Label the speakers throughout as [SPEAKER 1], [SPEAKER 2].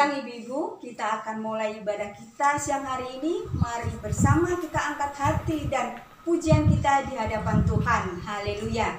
[SPEAKER 1] Siang Ibu-Ibu, kita akan mulai ibadah kita siang hari ini. Mari bersama kita angkat hati dan pujian kita di hadapan Tuhan. Haleluya.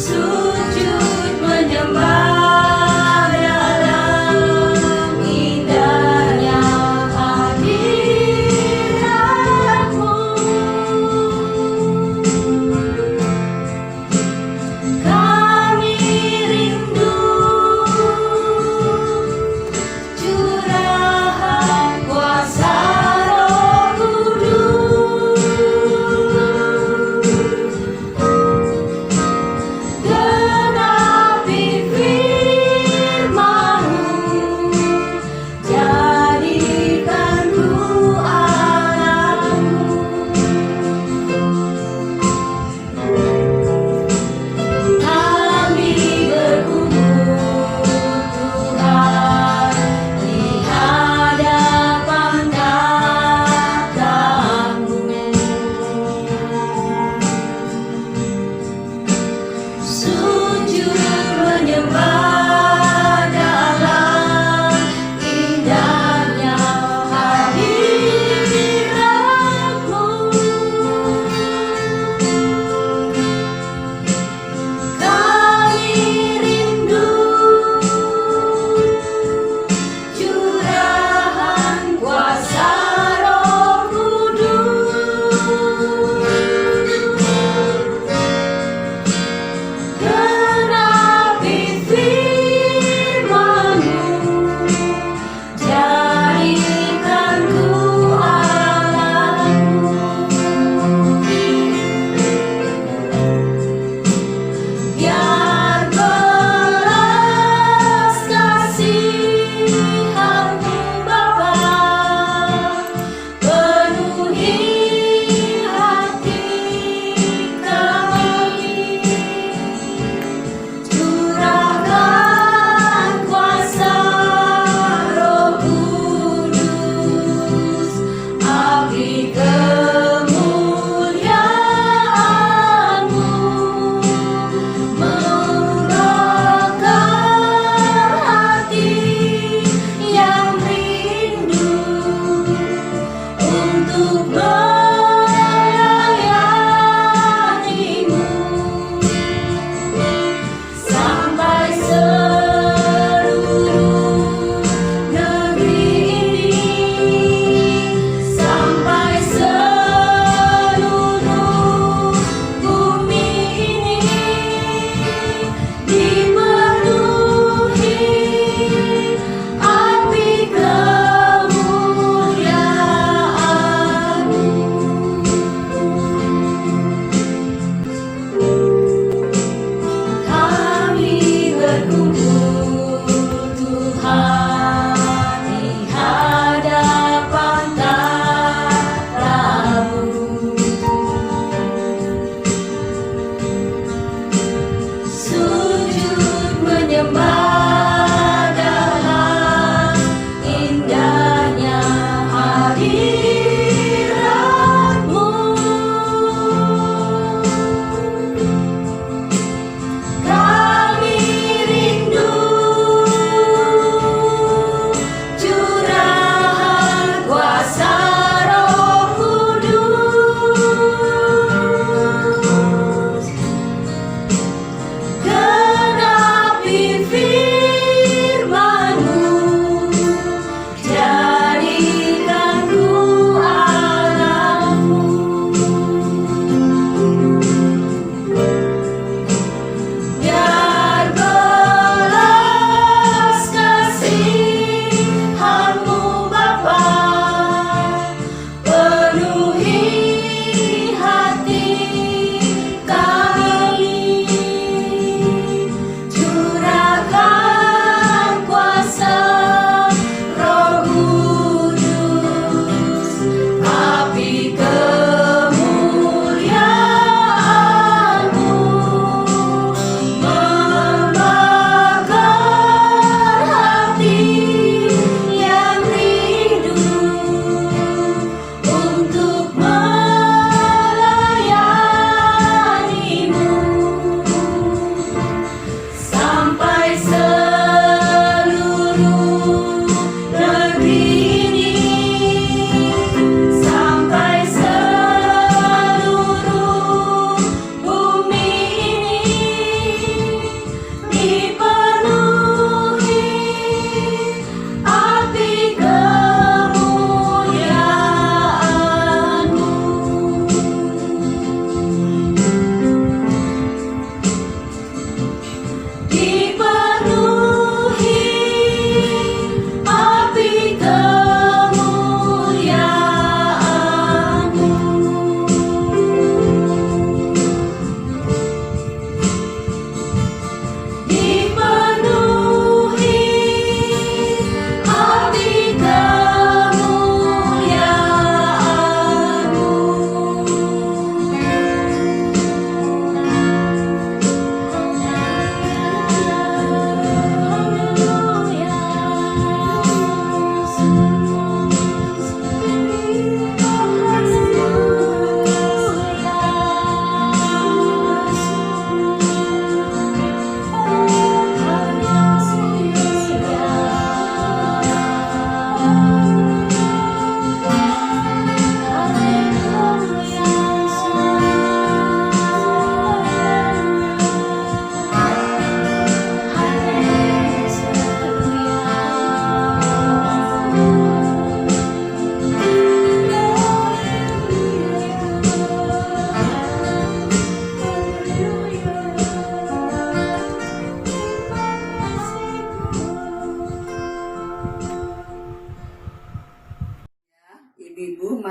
[SPEAKER 2] Sujud menyembah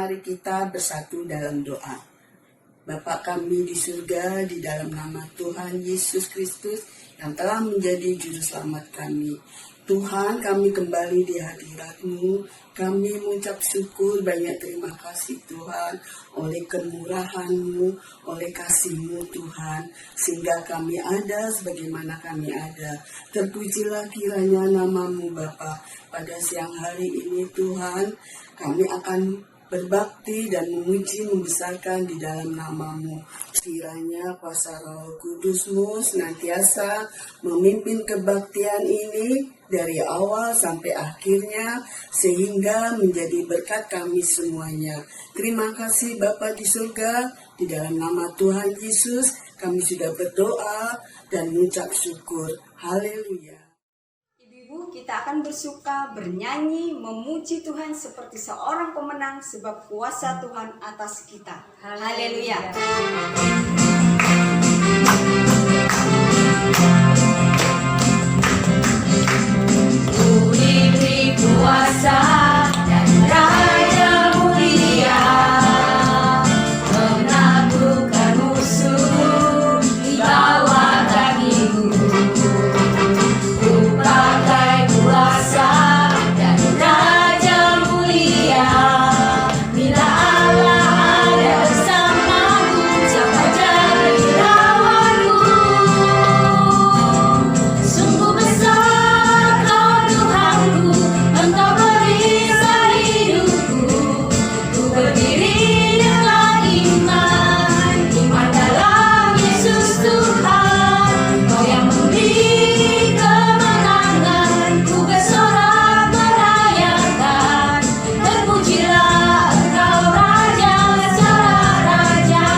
[SPEAKER 2] mari kita bersatu dalam doa. Bapa kami di surga, di dalam nama Tuhan Yesus Kristus yang telah menjadi juru selamat kami. Tuhan, kami kembali di hadirat-Mu. Kami mengucap syukur, banyak terima kasih Tuhan, oleh kemurahan-Mu, oleh kasih-Mu Tuhan, sehingga kami ada sebagaimana kami ada. Terpujilah kiranya nama-Mu Bapa. Pada siang hari ini Tuhan, kami akan berbakti dan memuji membesarkan di dalam nama-Mu. Kiranya kuasa Roh Kudus-Mu senantiasa memimpin kebaktian ini dari awal sampai akhirnya, sehingga menjadi berkat kami semuanya. Terima kasih Bapa di surga, di dalam nama Tuhan Yesus kami sudah berdoa dan mengucap syukur. Haleluya.
[SPEAKER 1] Ibu-ibu, kita akan bersuka, bernyanyi, memuji Tuhan seperti seorang pemenang sebab kuasa Tuhan atas kita. Haleluya.
[SPEAKER 3] Diberi kuasa dan Raja mulia, menaklukkan musuh di bawah kakiku. Ku pakai kuasa dan Raja mulia, bila Allah ada bersamaku, siapa jadi lawanku? Sungguh besar Engkau perisai hidupku. Ku berdiri dengan iman, iman dalam Yesus Tuhan. Kau yang memberi kemenangan, ku bersorak merayakan. Terpujilah Engkau Raja segala raja.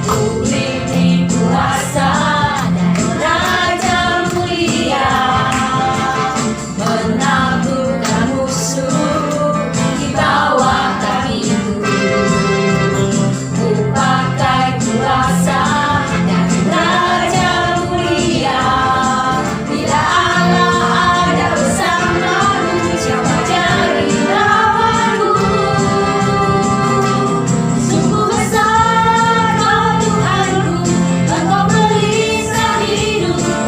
[SPEAKER 3] Ku beri kuasa dan Raja mulia, menaklukkan musuh di bawah kakiku. Ku pakai kuasa dan Raja mulia, bila Allah ada bersamaku, siapa jadi lawanku? Sungguh besar Kau Tuhanku, Engkau perisai hidupku.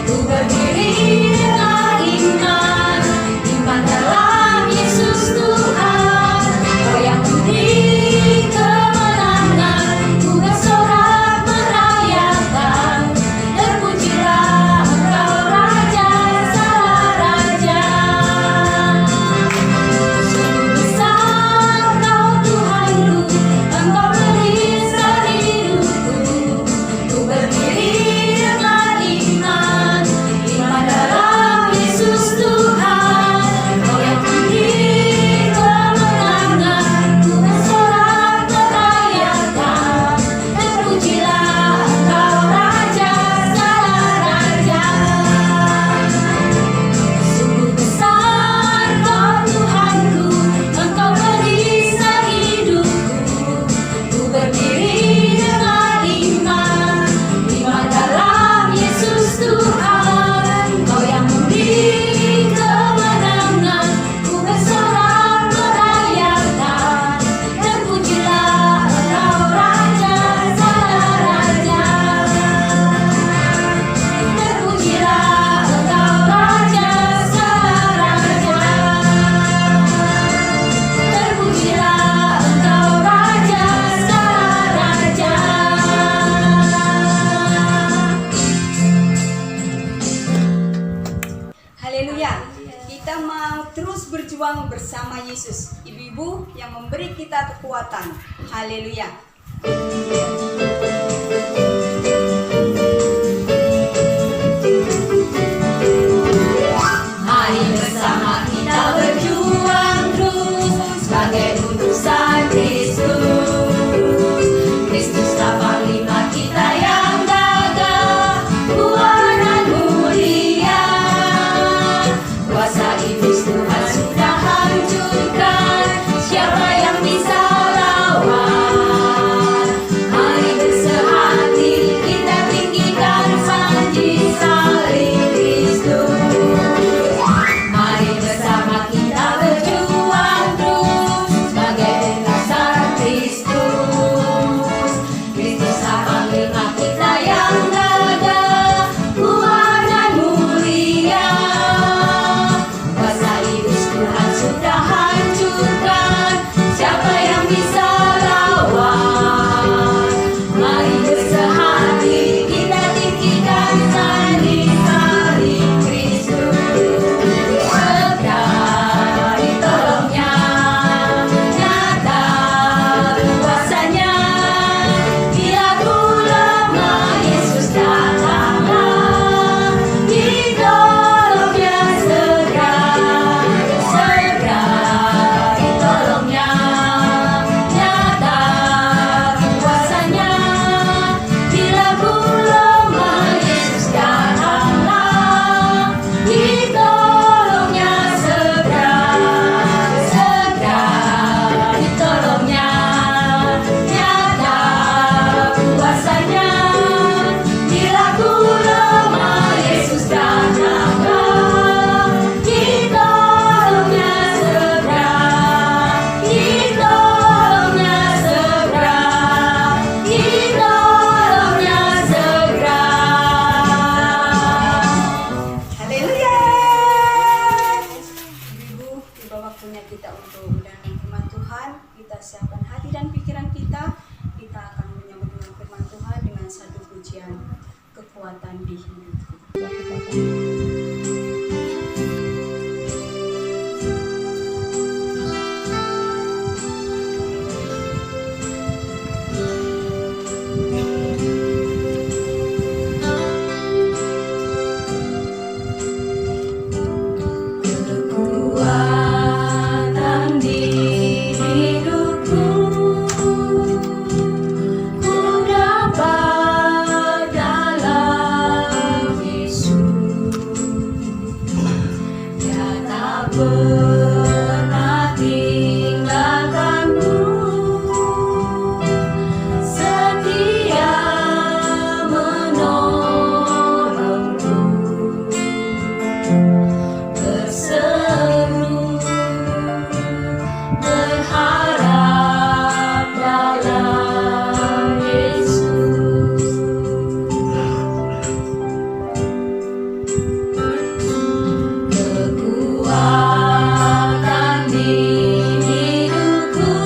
[SPEAKER 3] Ku berdiri dengan iman, iman dalam Yesus Tuhan. Kau yang memberi kemenangan, ku bersorak merayakan. Terpujilah Engkau Raja segala raja. Sungguh besar Kau Tuhanku, Engkau perisai hidupku. Ku berdiri dengan iman, iman dalam Yesus Tuhan. Kau yang memberi kemenangan, ku bersorak merayakan. Terpujilah Engkau Raja segala raja. Sungguh besar Kau Tuhanku, Engkau perisai hidupku. Ku berdiri dengan iman, iman dalam Yesus Tuhan. Kau yang memberi kemenangan, ku bersorak merayakan. Terpujilah Engkau Raja segala raja. Terpujilah Engkau Raja segala raja. Terpujilah Engkau Raja segala raja.
[SPEAKER 1] Haleluya. Kita mau terus berjuang bersama Yesus. Ibu-ibu yang memberi kita kekuatan. Haleluya.
[SPEAKER 3] Mari bersama kita berjuang terus sebagai utusan Kristus. Kristuslah panglima kita yang gagah, kuat dan mulia. Kuasa iblis Tuhan sudah hancurkan, siapa yang bisa lawan? Mari bersama pernah tinggalkanku, setia menolongku, berseru berharap dalam Yesus. Kekuatan di hidupku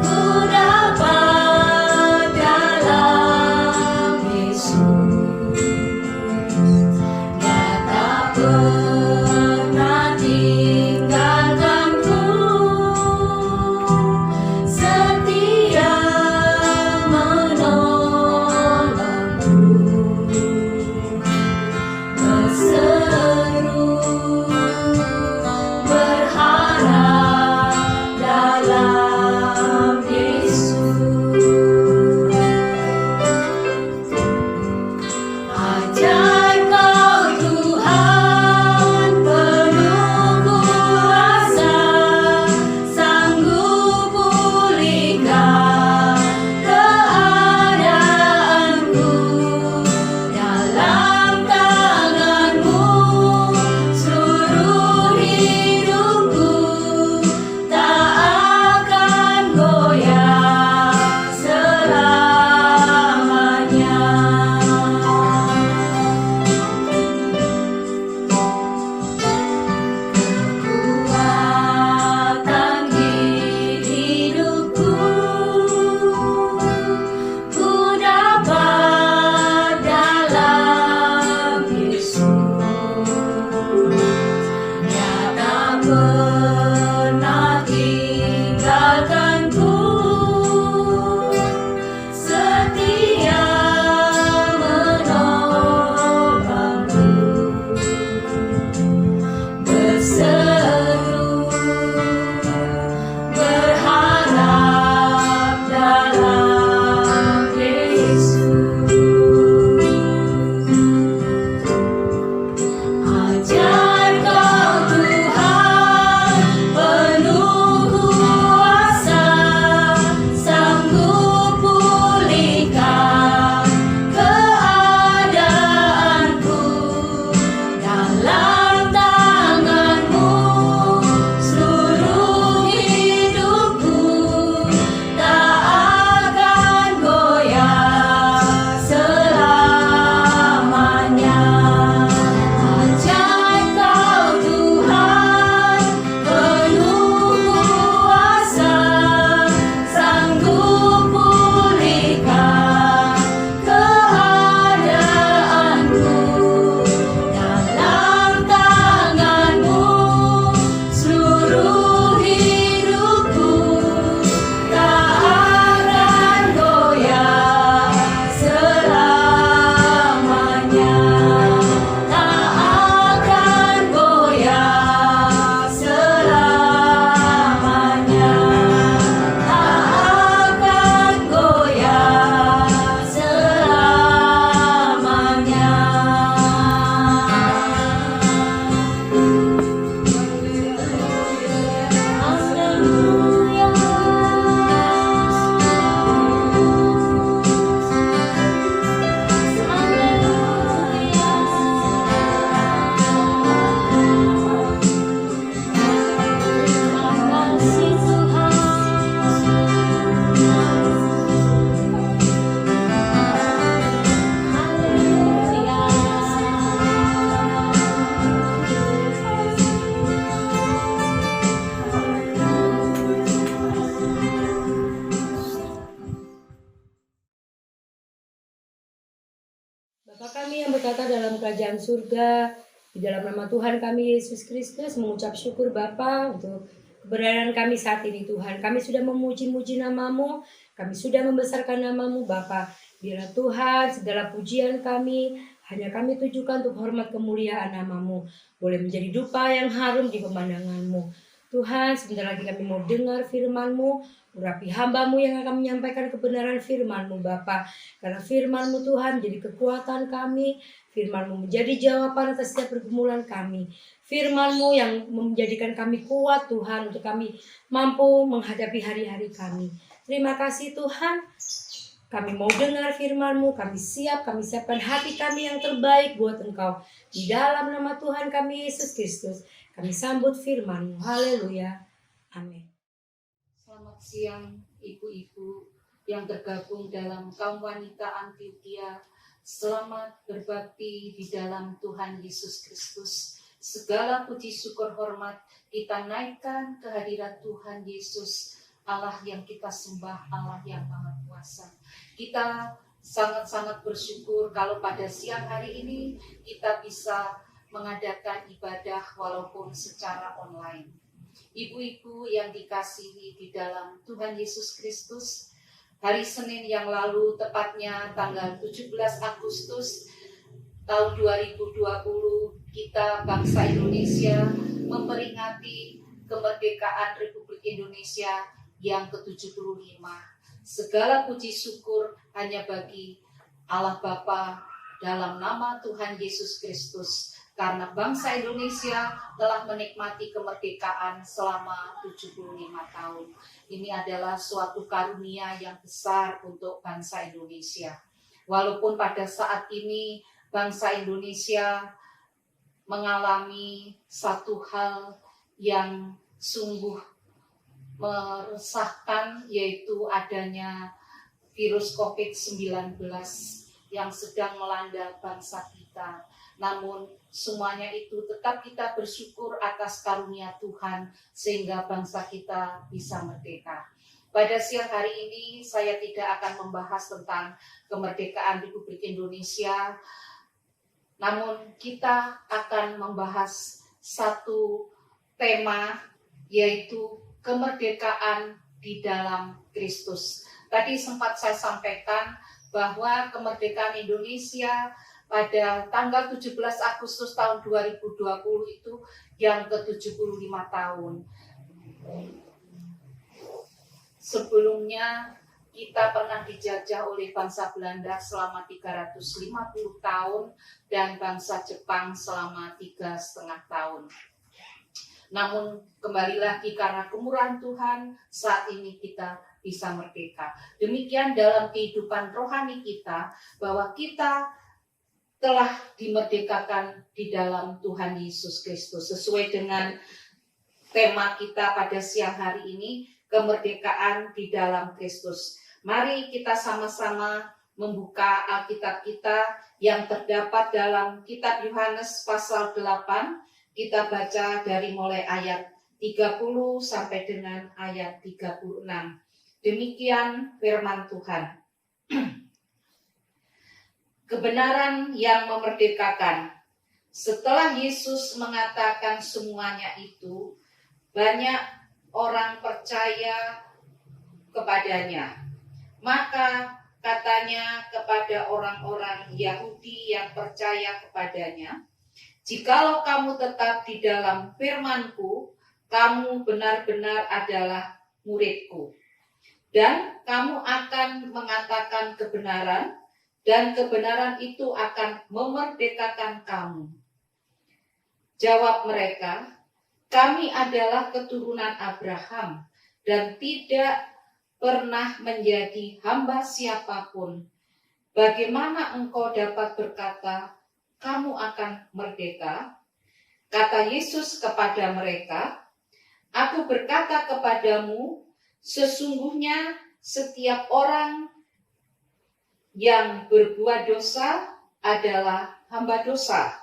[SPEAKER 3] ku dapat dalam Yesus. Dia tak pernah tinggalkanku, setia menolongku, berseru berharap dalam Yesus. Ajar Kau Tuhan penuh kuasa, sanggup pulihkan keadaanku. Dalam tangan-Mu seluruh hidupku tak akan goyah selamanya. Kekuatan di hidupku ku dapat dalam Yesus. Dia tak pernah tinggalkanku, setia menolongku, berseru berharap dalam Yesus. Ajar Kau Tuhan penuh kuasa, sanggup pulihkan keadaanku. Dalam tangan-Mu seluruh hidupku tak akan goyah selamanya. Ajar Kau Tuhan penuh kuasa, sanggup pulihkan keadaanku. Dalam tangan-Mu seluruh hidupku tak akan goyah selamanya. Tak akan goyah selamanya. Tak akan goyah selamanya. Haleluya. Terima kasih
[SPEAKER 4] Bapa kami yang berkata dalam kerajaan surga, di dalam nama Tuhan kami Yesus Kristus mengucap syukur Bapa untuk keberadaan kami saat ini Tuhan. Kami sudah memuji-muji nama-Mu, kami sudah membesarkan nama-Mu Bapa. Biarlah Tuhan segala pujian kami hanya kami tujukan untuk hormat kemuliaan nama-Mu. Boleh menjadi dupa yang harum di pemandangan-Mu. Tuhan, sebentar lagi kami mau dengar firman-Mu, urapi hamba-Mu yang akan menyampaikan kebenaran firman-Mu Bapa. Karena firman-Mu Tuhan jadi kekuatan kami, Firman-Mu menjadi jawaban atas setiap pergumulan kami. Firman-Mu yang menjadikan kami kuat Tuhan untuk kami mampu menghadapi hari-hari kami. Terima kasih Tuhan. Kami mau dengar firman-Mu, kami siapkan hati kami yang terbaik buat Engkau. Di dalam nama Tuhan kami Yesus Kristus, kami sambut firman-Mu. Haleluya. Amin.
[SPEAKER 5] Selamat siang ibu-ibu yang tergabung dalam kaum wanita Antioquia. Selamat berbakti di dalam Tuhan Yesus Kristus. Segala puji syukur hormat kita naikkan kehadirat Tuhan Yesus, Allah yang kita sembah, Allah yang Maha Kuasa. Kita sangat-sangat bersyukur kalau pada siang hari ini kita bisa mengadakan ibadah walaupun secara online. Ibu-ibu yang dikasihi di dalam Tuhan Yesus Kristus, hari Senin yang lalu, tepatnya tanggal 17 Agustus tahun 2020, kita bangsa Indonesia memperingati kemerdekaan Republik Indonesia yang ke-75. Segala puji syukur hanya bagi Allah Bapa dalam nama Tuhan Yesus Kristus, karena bangsa Indonesia telah menikmati kemerdekaan selama 75 tahun. Ini adalah suatu karunia yang besar untuk bangsa Indonesia. Walaupun pada saat ini bangsa Indonesia mengalami satu hal yang sungguh meresahkan, yaitu adanya virus COVID-19 yang sedang melanda bangsa kita. Namun semuanya itu tetap kita bersyukur atas karunia Tuhan sehingga bangsa kita bisa merdeka. Pada siang hari ini saya tidak akan membahas tentang kemerdekaan Republik Indonesia, namun kita akan membahas satu tema, yaitu kemerdekaan di dalam Kristus. Tadi sempat saya sampaikan bahwa kemerdekaan Indonesia pada tanggal 17 Agustus tahun 2020 itu yang ke-75 tahun. Sebelumnya kita pernah dijajah oleh bangsa Belanda selama 350 tahun dan bangsa Jepang selama 3,5 tahun. Namun kembali lagi karena kemurahan Tuhan, saat ini kita bisa merdeka. Demikian dalam kehidupan rohani kita, bahwa kita telah dimerdekakan di dalam Tuhan Yesus Kristus. Sesuai dengan tema kita pada siang hari ini, kemerdekaan di dalam Kristus. Mari kita sama-sama membuka Alkitab kita yang terdapat dalam kitab Yohanes pasal 8. Kita baca dari mulai ayat 30 sampai dengan ayat 36. Demikian firman Tuhan. Kebenaran yang memerdekakan. Setelah Yesus mengatakan semuanya itu, banyak orang percaya kepadanya. Maka katanya kepada orang-orang Yahudi yang percaya kepadanya, "Jikalau kamu tetap di dalam firman-Ku, kamu benar-benar adalah murid-Ku. Dan kamu akan mengatakan kebenaran, dan kebenaran itu akan memerdekakan kamu." Jawab mereka, "Kami adalah keturunan Abraham dan tidak pernah menjadi hamba siapapun. Bagaimana engkau dapat berkata, kamu akan merdeka?" Kata Yesus kepada mereka, "Aku berkata kepadamu, sesungguhnya setiap orang yang berbuat dosa adalah hamba dosa.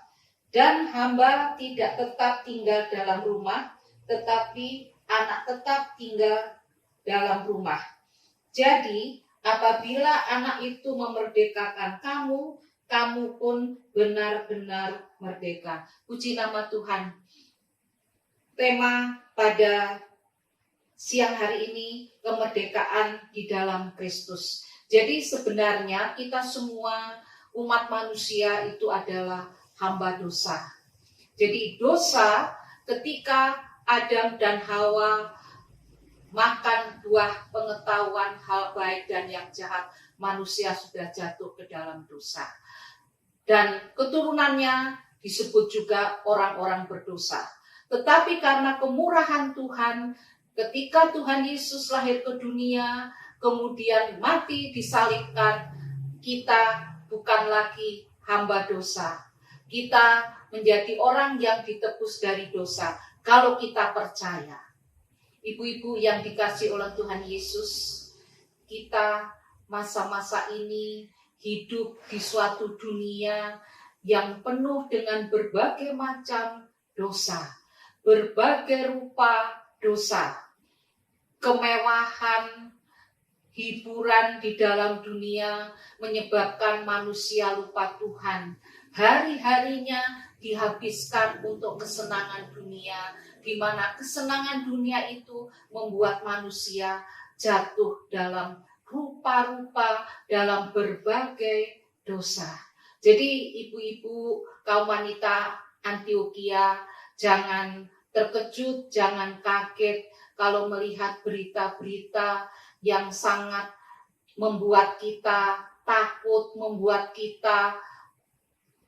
[SPEAKER 5] Dan hamba tidak tetap tinggal dalam rumah, tetapi anak tetap tinggal dalam rumah. Jadi, apabila anak itu memerdekakan kamu, kamu pun benar-benar merdeka." Puji nama Tuhan. Tema pada siang hari ini, kemerdekaan di dalam Kristus. Jadi sebenarnya kita semua umat manusia itu adalah hamba dosa. Jadi dosa ketika Adam dan Hawa makan buah pengetahuan hal baik dan yang jahat, manusia sudah jatuh ke dalam dosa. dan keturunannya disebut juga orang-orang berdosa. Tetapi karena kemurahan Tuhan, ketika Tuhan Yesus lahir ke dunia, kemudian mati disalibkan, kita bukan lagi hamba dosa. Kita menjadi orang yang ditebus dari dosa kalau kita percaya. Ibu-ibu yang dikasihi oleh Tuhan Yesus, kita masa-masa ini hidup di suatu dunia yang penuh dengan berbagai macam dosa, berbagai rupa dosa, kemewahan, hiburan di dalam dunia menyebabkan manusia lupa Tuhan. Hari-harinya dihabiskan untuk kesenangan dunia, di mana kesenangan dunia itu membuat manusia jatuh dalam rupa-rupa, dalam berbagai dosa. Jadi ibu-ibu, kaum wanita Antioquia, jangan terkejut, jangan kaget kalau melihat berita-berita yang sangat membuat kita takut, membuat kita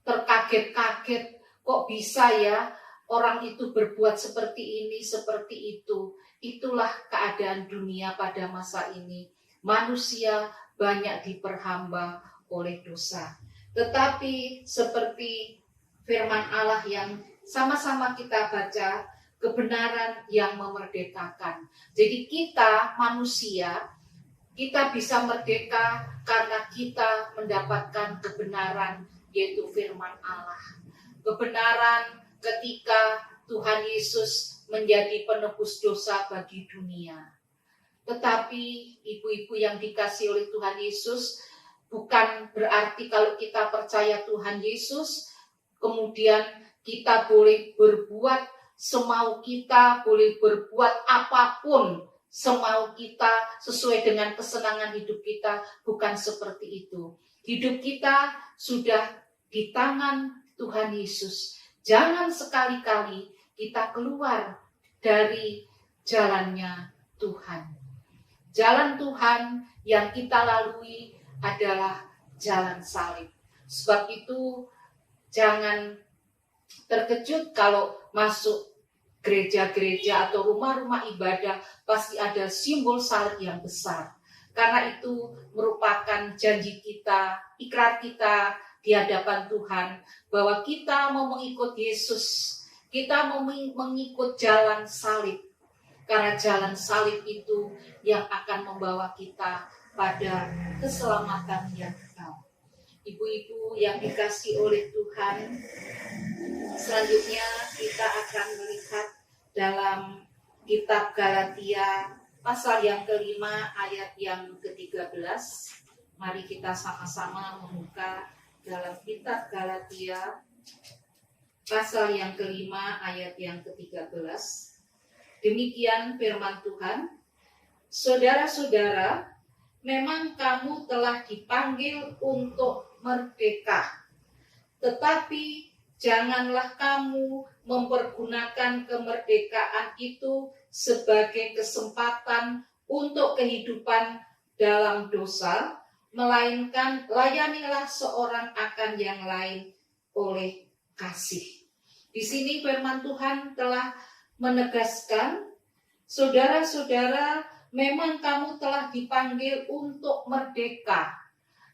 [SPEAKER 5] terkaget-kaget. Kok bisa ya orang itu berbuat seperti ini, seperti itu. Itulah keadaan dunia pada masa ini. Manusia banyak diperhamba oleh dosa. Tetapi seperti firman Allah yang sama-sama kita baca, kebenaran yang memerdekakan. Jadi kita manusia, kita bisa merdeka karena kita mendapatkan kebenaran, yaitu firman Allah. Kebenaran ketika Tuhan Yesus menjadi penebus dosa bagi dunia. Tetapi ibu-ibu yang dikasihi oleh Tuhan Yesus, bukan berarti kalau kita percaya Tuhan Yesus, kemudian kita boleh berbuat semau kita, boleh berbuat apapun semau kita sesuai dengan kesenangan hidup kita. Bukan seperti itu. Hidup kita sudah di tangan Tuhan Yesus. Jangan sekali-kali kita keluar dari jalannya Tuhan. Jalan Tuhan yang kita lalui adalah jalan salib. Sebab itu jangan terkejut kalau masuk gereja-gereja atau rumah-rumah ibadah pasti ada simbol salib yang besar. Karena itu merupakan janji kita, ikrar kita di hadapan Tuhan bahwa kita mau mengikut Yesus, kita mau mengikut jalan salib. Karena jalan salib itu yang akan membawa kita pada keselamatan yang kekal. Ibu-ibu yang dikasihi oleh Tuhan, selanjutnya kita akan melihat dalam kitab Galatia pasal yang kelima ayat yang ke-13. Mari kita sama-sama membuka dalam kitab Galatia pasal yang kelima ayat yang ke-13. Demikian firman Tuhan, saudara-saudara, memang kamu telah dipanggil untuk merdeka. Tetapi janganlah kamu mempergunakan kemerdekaan itu sebagai kesempatan untuk kehidupan dalam dosa, melainkan layanilah seorang akan yang lain oleh kasih. Di sini firman Tuhan telah menegaskan, saudara-saudara, memang kamu telah dipanggil untuk merdeka.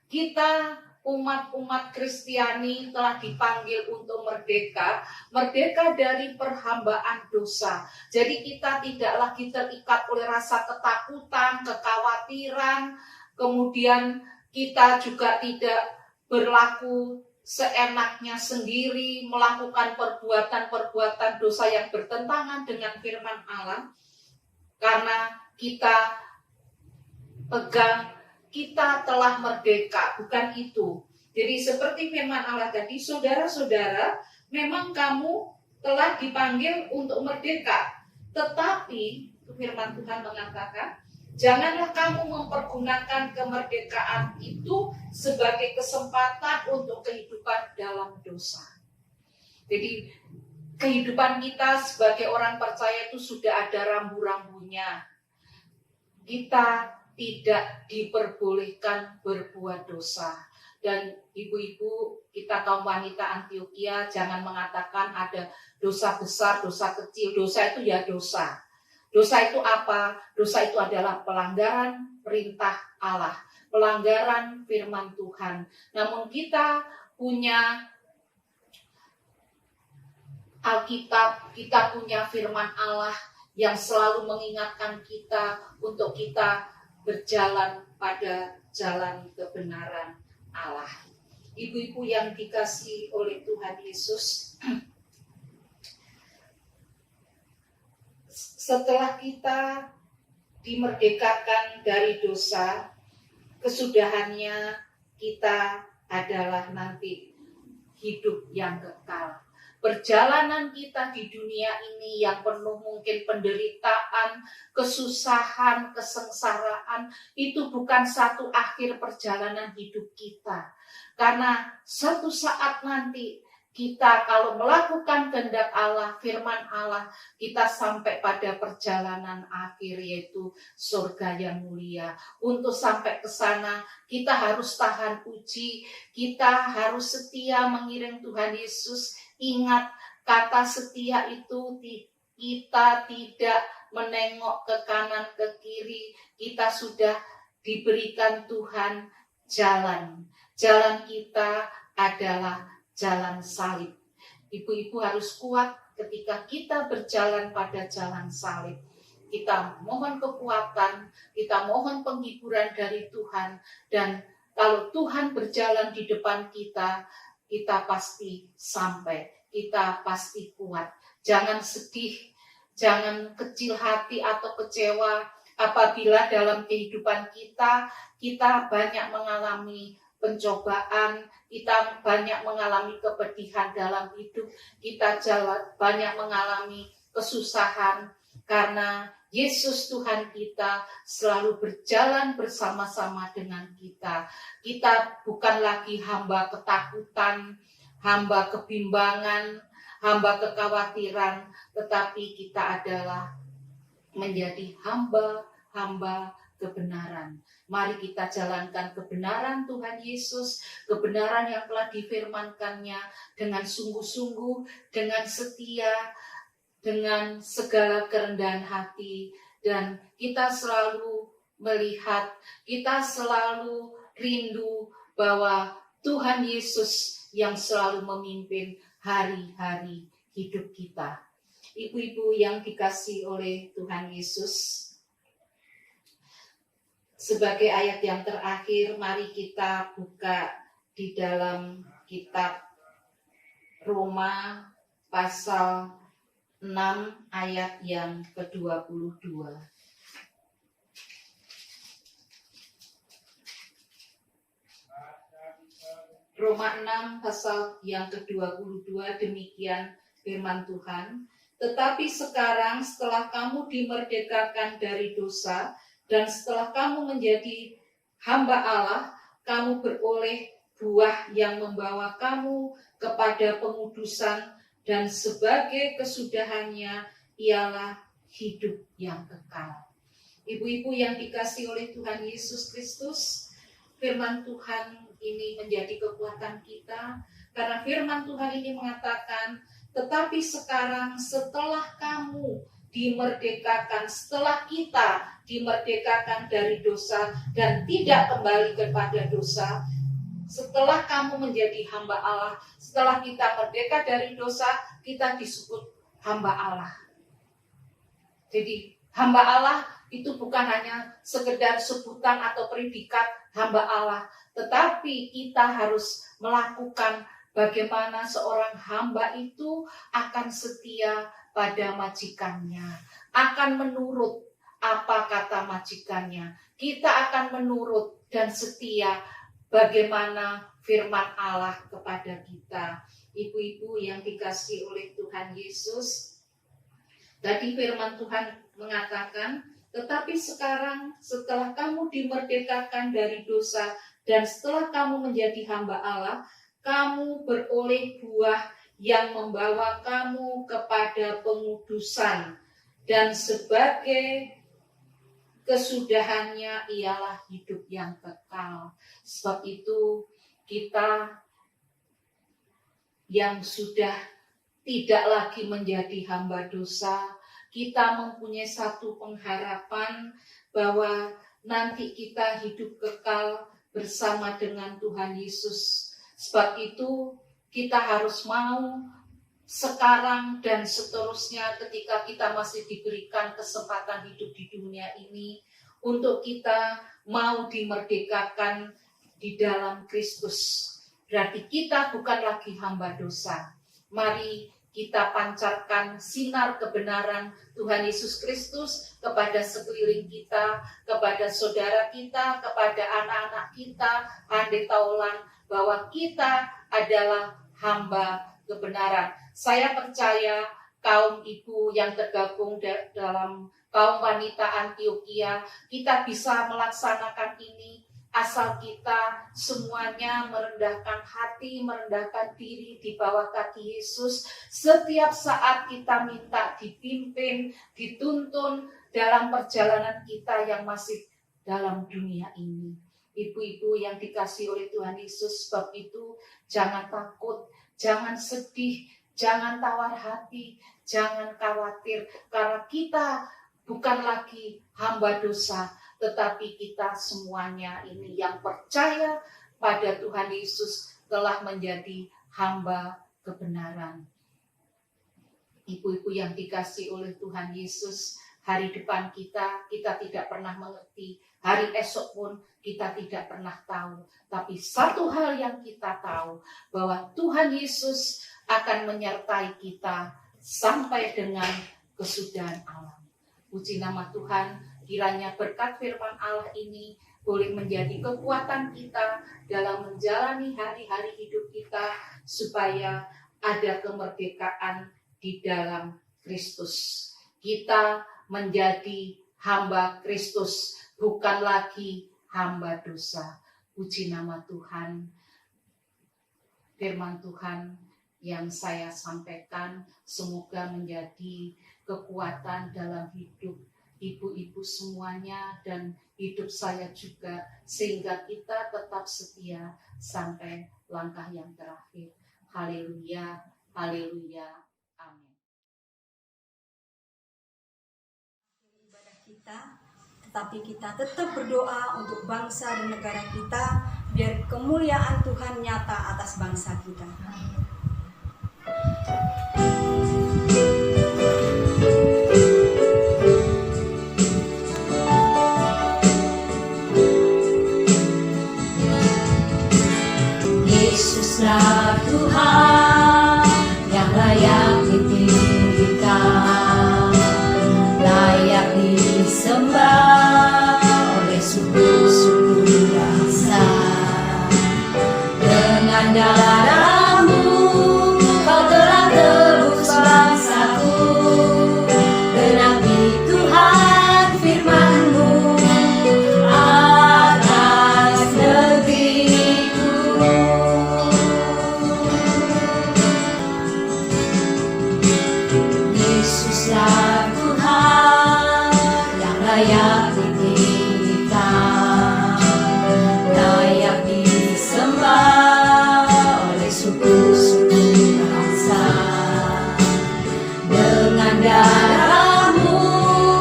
[SPEAKER 5] Kita umat-umat Kristiani telah dipanggil untuk merdeka, merdeka dari perhambaan dosa. Jadi kita tidak lagi terikat oleh rasa ketakutan, kekhawatiran, kemudian kita juga tidak berlaku seenaknya sendiri, melakukan perbuatan-perbuatan dosa yang bertentangan dengan firman Allah. Karena kita pegang, kita telah merdeka, bukan itu. Jadi seperti firman Allah tadi, saudara-saudara, memang kamu telah dipanggil untuk merdeka. Tetapi, firman Tuhan mengatakan, janganlah kamu mempergunakan kemerdekaan itu sebagai kesempatan untuk kehidupan dalam dosa. Jadi kehidupan kita sebagai orang percaya itu sudah ada rambu-rambunya. Kita tidak diperbolehkan berbuat dosa. Dan ibu-ibu kita kaum wanita Antioquia jangan mengatakan ada dosa besar, dosa kecil. Dosa itu ya dosa. Dosa itu apa? Dosa itu adalah pelanggaran perintah Allah, pelanggaran firman Tuhan. Namun kita punya Alkitab, kita punya firman Allah yang selalu mengingatkan kita untuk kita berjalan pada jalan kebenaran Allah. Ibu-ibu yang dikasihi oleh Tuhan Yesus, setelah kita dimerdekakan dari dosa, kesudahannya kita adalah nanti hidup yang kekal. Perjalanan kita di dunia ini yang penuh mungkin penderitaan, kesusahan, kesengsaraan, itu bukan satu akhir perjalanan hidup kita. Karena suatu saat nanti kita kalau melakukan kehendak Allah, firman Allah, kita sampai pada perjalanan akhir yaitu surga yang mulia. Untuk sampai ke sana, kita harus tahan uji, kita harus setia mengiring Tuhan Yesus. Ingat, kata setia itu kita tidak menengok ke kanan, ke kiri. Kita sudah diberikan Tuhan jalan. Jalan kita adalah jalan salib. Ibu-ibu harus kuat ketika kita berjalan pada jalan salib. Kita mohon kekuatan, kita mohon penghiburan dari Tuhan. Dan kalau Tuhan berjalan di depan kita, kita pasti sampai, kita pasti kuat. Jangan sedih, jangan kecil hati atau kecewa apabila dalam kehidupan kita banyak mengalami pencobaan, kita banyak mengalami kepedihan dalam hidup, kita banyak mengalami kesusahan, karena Yesus Tuhan kita selalu berjalan bersama-sama dengan kita. Kita bukan lagi hamba ketakutan, hamba kebimbangan, hamba kekhawatiran, tetapi kita adalah menjadi hamba-hamba kebenaran. Mari kita jalankan kebenaran Tuhan Yesus, kebenaran yang telah difirmankannya dengan sungguh-sungguh, dengan setia, dengan segala kerendahan hati, dan kita selalu melihat, kita selalu rindu bahwa Tuhan Yesus yang selalu memimpin hari-hari hidup kita. Ibu-ibu yang dikasihi oleh Tuhan Yesus, sebagai ayat yang terakhir, mari kita buka di dalam kitab Roma pasal 6 ayat yang ke-22. Roma 6 pasal yang ke-22, demikian firman Tuhan. Tetapi sekarang setelah kamu dimerdekakan dari dosa dan setelah kamu menjadi hamba Allah, kamu beroleh buah yang membawa kamu kepada pengudusan, dan sebagai kesudahannya ialah hidup yang kekal. Ibu-ibu yang dikasihi oleh Tuhan Yesus Kristus, firman Tuhan ini menjadi kekuatan kita, karena firman Tuhan ini mengatakan, tetapi sekarang setelah kamu dimerdekakan, setelah kita dimerdekakan dari dosa dan tidak kembali kepada dosa, setelah kamu menjadi hamba Allah, setelah kita merdeka dari dosa, kita disebut hamba Allah. Jadi hamba Allah itu bukan hanya sekedar sebutan atau predikat hamba Allah, tetapi kita harus melakukan bagaimana seorang hamba itu akan setia pada majikannya, akan menurut apa kata majikannya. Kita akan menurut dan setia bagaimana firman Allah kepada kita. Ibu-ibu yang dikasihi oleh Tuhan Yesus, tadi firman Tuhan mengatakan, tetapi sekarang setelah kamu dimerdekakan dari dosa dan setelah kamu menjadi hamba Allah, kamu beroleh buah yang membawa kamu kepada pengudusan, dan sebagai kesudahannya ialah hidup yang kekal. Sebab itu kita yang sudah tidak lagi menjadi hamba dosa, kita mempunyai satu pengharapan bahwa nanti kita hidup kekal bersama dengan Tuhan Yesus. Sebab itu kita harus mau sekarang dan seterusnya ketika kita masih diberikan kesempatan hidup di dunia ini, untuk kita mau dimerdekakan di dalam Kristus. Berarti kita bukan lagi hamba dosa. Mari kita pancarkan sinar kebenaran Tuhan Yesus Kristus kepada sekeliling kita, kepada saudara kita, kepada anak-anak kita, handai taulan bahwa kita adalah hamba kebenaran. Saya percaya kaum ibu yang tergabung dalam kaum wanita Antioquia, kita bisa melaksanakan ini asal kita semuanya merendahkan hati, merendahkan diri di bawah kaki Yesus. Setiap saat kita minta dipimpin, dituntun dalam perjalanan kita yang masih dalam dunia ini. Ibu-ibu yang dikasihi oleh Tuhan Yesus, sebab itu jangan takut, jangan sedih, jangan tawar hati, jangan khawatir, karena kita bukan lagi hamba dosa, tetapi kita semuanya ini yang percaya pada Tuhan Yesus telah menjadi hamba kebenaran. Ibu-ibu yang dikasihi oleh Tuhan Yesus, hari depan kita tidak pernah mengerti. Hari esok pun kita tidak pernah tahu. Tapi satu hal yang kita tahu, bahwa Tuhan Yesus akan menyertai kita sampai dengan kesudahan alam. Puji nama Tuhan, kiranya berkat firman Allah ini boleh menjadi kekuatan kita dalam menjalani hari-hari hidup kita, supaya ada kemerdekaan di dalam Kristus. Kita menjadi hamba Kristus, bukan lagi hamba dosa. Puji nama Tuhan. Firman Tuhan yang saya sampaikan semoga menjadi kekuatan dalam hidup ibu-ibu semuanya dan hidup saya juga, sehingga kita tetap setia sampai langkah yang terakhir. Haleluya, haleluya, amin.
[SPEAKER 1] Ibadah kita, tetapi kita tetap berdoa untuk bangsa dan negara kita, biar kemuliaan Tuhan nyata atas bangsa kita.
[SPEAKER 3] Yesuslah Tuhan yang layak ditinggikan, layak disembah oleh suku-suku bangsa. Dengan darah-Mu Kau telah tebus bangsaku, genapi Tuhan firman-Mu atas negeriku. Yesuslah Tuhan yang layak ditinggikan, layak disembah oleh suku-suku bangsa. Dengan darah-Mu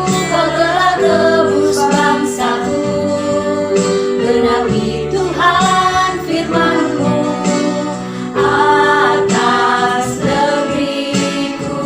[SPEAKER 3] Kau telah tebus bangsaku, genapi Tuhan firman-Mu atas negeriku.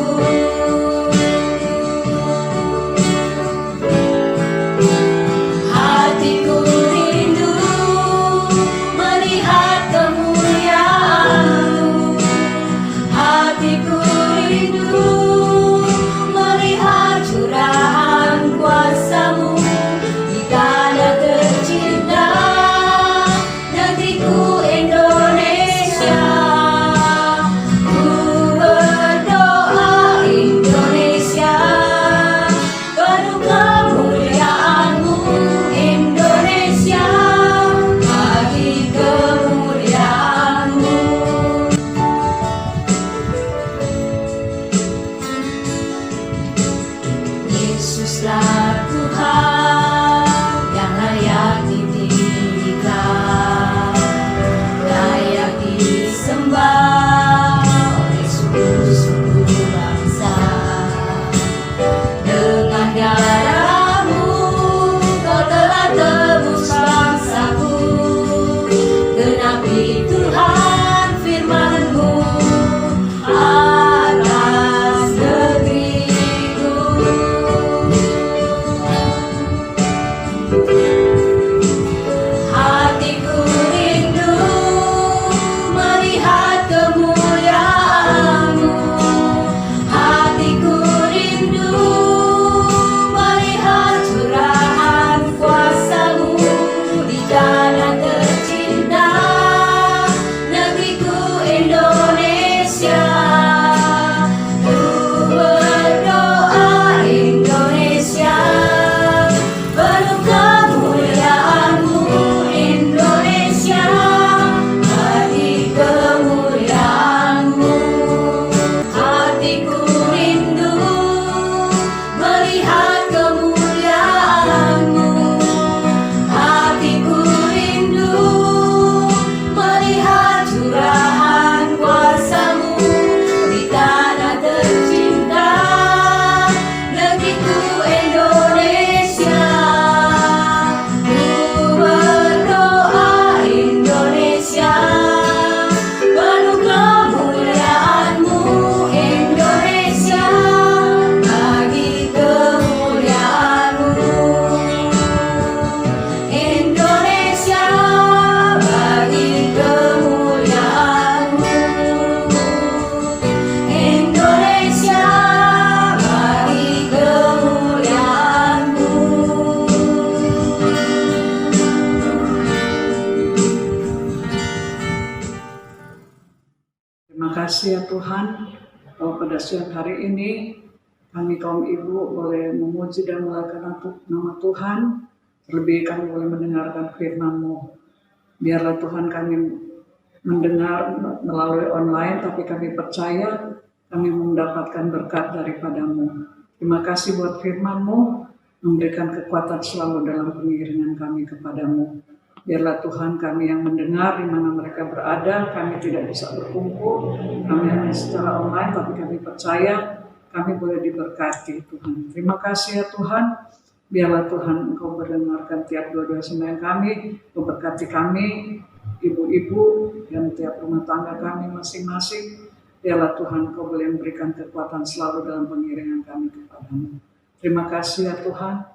[SPEAKER 6] kasih ya Tuhan, bahwa pada siang hari ini kami kaum ibu boleh memuji dan melakukan nama Tuhan. Terlebih kami boleh mendengarkan firman-Mu. Biarlah Tuhan kami mendengar melalui online, tapi kami percaya kami mendapatkan berkat daripada-Mu. Terima kasih buat firman-Mu, memberikan kekuatan selalu dalam pengiringan kami kepada-Mu. Biarlah Tuhan kami yang mendengar di mana mereka berada, kami tidak bisa berkumpul, kami hanya secara online, tapi kami percaya kami boleh diberkati Tuhan. Terima kasih ya Tuhan, biarlah Tuhan Engkau mendengarkan tiap doa-doa sembahyang kami, memberkati kami, ibu-ibu, dan tiap rumah tangga kami masing-masing. Biarlah Tuhan Engkau boleh memberikan kekuatan selalu dalam pengiringan kami kepada-Mu. Terima kasih ya Tuhan.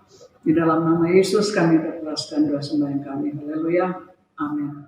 [SPEAKER 6] Di dalam nama Yesus kami berkelaskan doa sembahyang kami. Haleluya. Amin.